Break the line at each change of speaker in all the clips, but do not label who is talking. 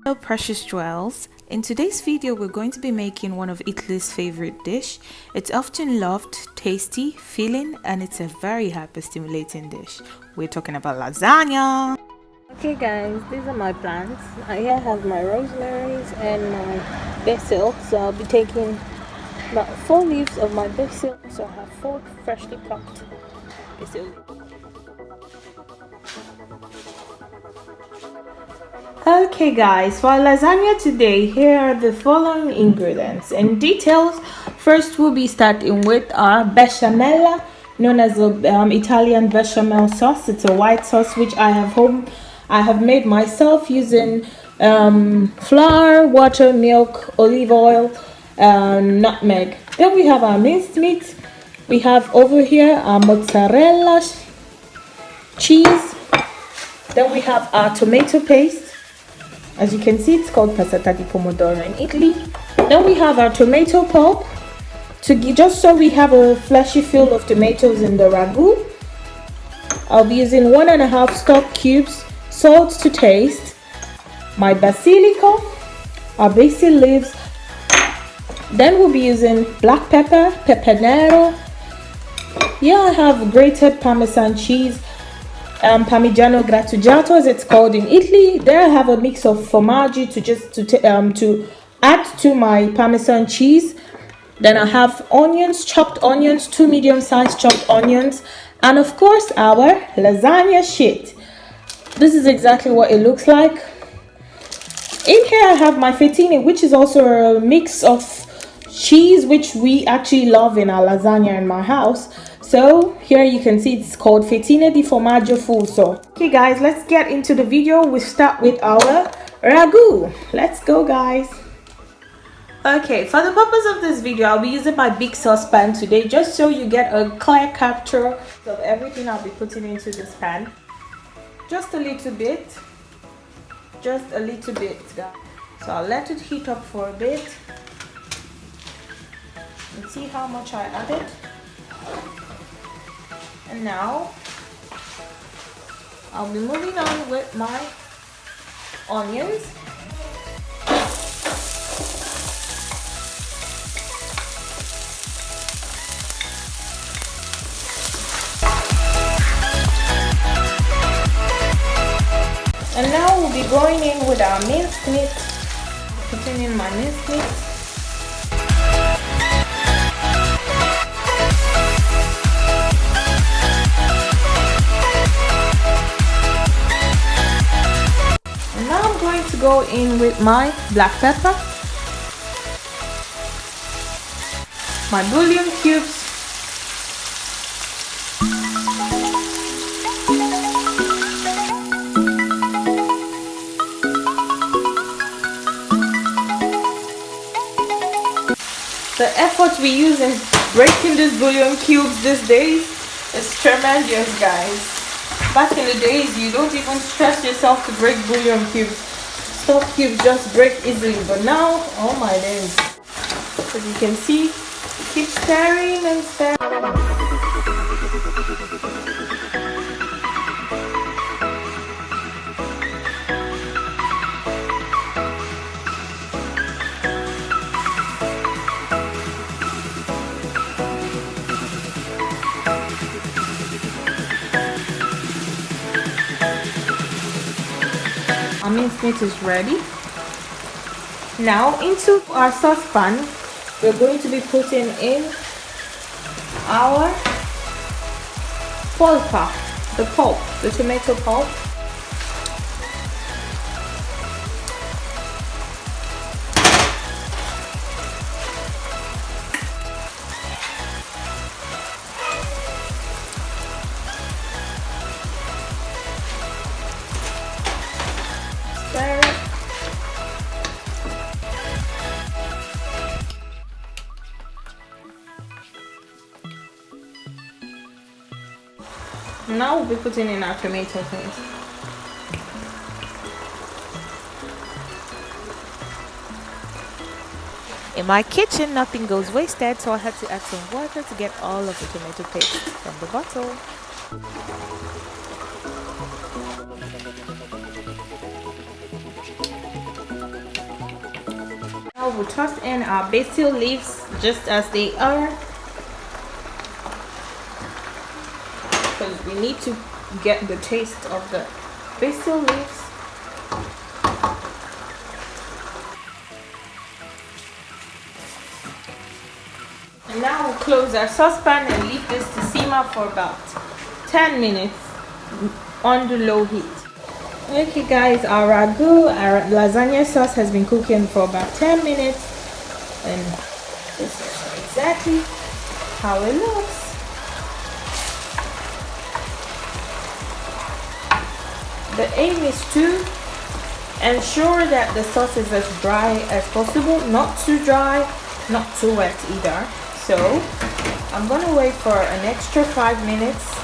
Hello precious jewels. In today's video we're going to be making one of Italy's favorite dish. It's often loved, tasty, filling, and it's a very hyper-stimulating dish. We're talking about lasagna.
Okay guys, these are my plants. I here have my rosemaries and my basil. So I'll be taking about 4 leaves of my basil. So I have 4 freshly plucked basil.
Okay guys, for lasagna today, here are the following ingredients. In details, first we'll be starting with our bechamel, known as the Italian bechamel sauce. It's a white sauce which I have made myself using flour, water, milk, olive oil, nutmeg. Then we have our minced meat. We have over here our mozzarella cheese. Then we have our tomato paste. As you can see, it's called passata di pomodoro in Italy. Then we have our tomato pulp, just so we have a fleshy feel of tomatoes in the ragu. I'll be using 1.5 stock cubes, salt to taste, my basilico, our basil leaves. Then we'll be using black pepper, pepe nero. Here I have grated Parmesan cheese, Parmigiano Grattugiato as it's called in Italy. There I have a mix of formaggi to add to my Parmesan cheese. Then I have onions, chopped onions, 2 medium-sized chopped onions, and of course our lasagna sheet. This is exactly what it looks like. In here I have my fettuccine, which is also a mix of cheese which we actually love in our lasagna in my house. So here you can see it's called fettuccine di formaggio fuso. Okay guys, let's get into the video. We start with our ragu. Let's go guys. Okay, for the purpose of this video, I'll be using my big saucepan today, just so you get a clear capture of everything I'll be putting into this pan. Just a little bit, guys. So I'll let it heat up for a bit and see how much I added. And now I'll be moving on with my onions. And now we'll be going in with our minced meat. Putting in my minced meat. To go in with my black pepper, my bouillon cubes, the effort we use in breaking these bouillon cubes these days is tremendous, guys. Back in the days, you don't even stress yourself to break bouillon cubes. Stock cubes just break easily, but now, oh my days. As you can see, keep stirring and stirring. Our minced meat is ready. Now into our saucepan, we're going to be putting in our pulpa, the tomato pulp. Now we'll be putting in our tomato paste. In my kitchen, nothing goes wasted, so I had to add some water to get all of the tomato paste from the bottle. we'll toss in our basil leaves just as they are, because we need to get the taste of the basil leaves. And now we'll close our saucepan and leave this to simmer for about 10 minutes on the low heat. Okay guys, our ragu, our lasagna sauce has been cooking for about 10 minutes, and this is exactly how it looks. The aim is to ensure that the sauce is as dry as possible, not too dry, not too wet either. So I'm gonna wait for an extra 5 minutes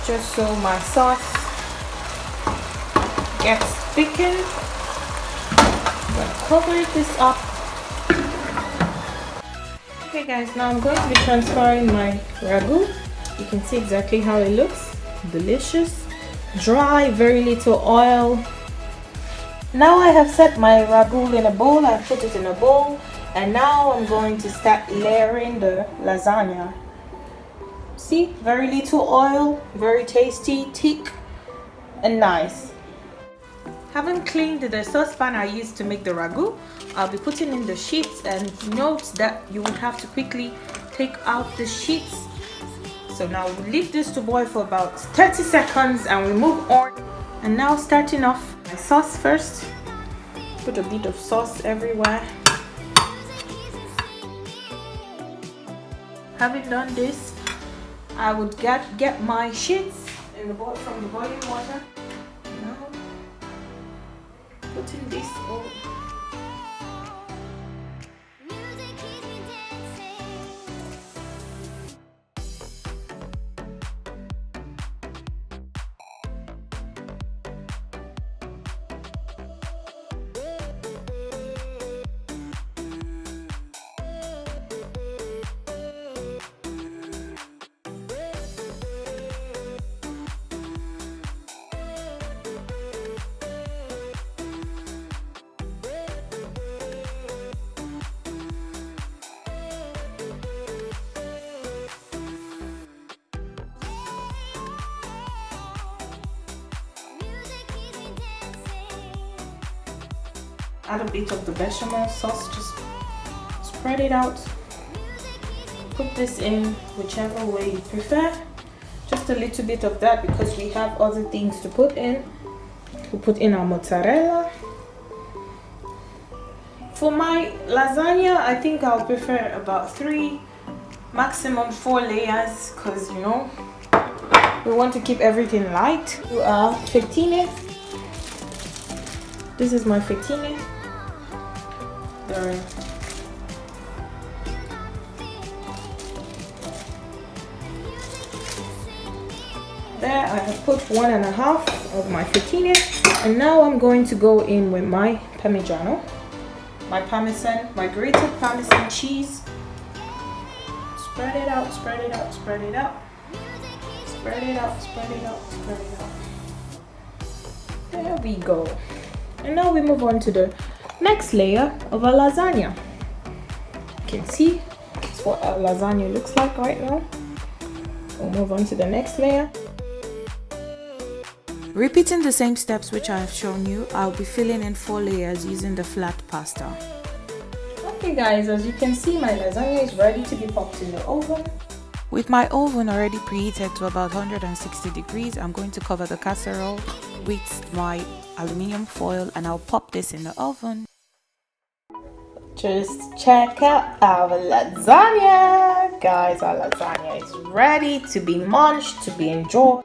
just so my sauce gets thickened. I'm gonna cover this up. Okay guys, now I'm going to be transferring my ragu. You can see exactly how it looks. Delicious, dry, very little oil. Now I have set my ragu in a bowl. I've put it in a bowl, and now I'm going to start layering the lasagna. See, very little oil, very tasty, thick and nice. Having cleaned the saucepan I used to make the ragu, I'll be putting in the sheets, and note that you would have to quickly take out the sheets. So now we leave this to boil for about 30 seconds and we move on. And now starting off my sauce first. Put a bit of sauce everywhere. Having done this, I would get my sheets in the bowl from the boiling water. Now putting this over. Add a bit of the bechamel sauce, just spread it out. Put this in whichever way you prefer. Just a little bit of that because we have other things to put in. We'll put in our mozzarella. For my lasagna, I think I'll prefer about 3, maximum 4 layers, because you know, we want to keep everything light. Fettine. This is my fettine. There I have put 1.5 of my fettine, and now I'm going to go in with my parmigiano, my parmesan, my grated parmesan cheese. Spread it out, spread it out, spread it out, spread it out, spread it out, spread it out. There we go. And now we move on to the next layer of our lasagna. You can see it's what our lasagna looks like right now. We'll move on to the next layer.
Repeating the same steps which I have shown you, I'll be filling in 4 layers using the flat pasta.
Okay guys, as you can see, my lasagna is ready to be popped in the oven.
With my oven already preheated to about 160 degrees, I'm going to cover the casserole with my aluminium foil and I'll pop this in the oven.
Just check out our lasagna. Guys, our lasagna is ready to be munched, to be enjoyed.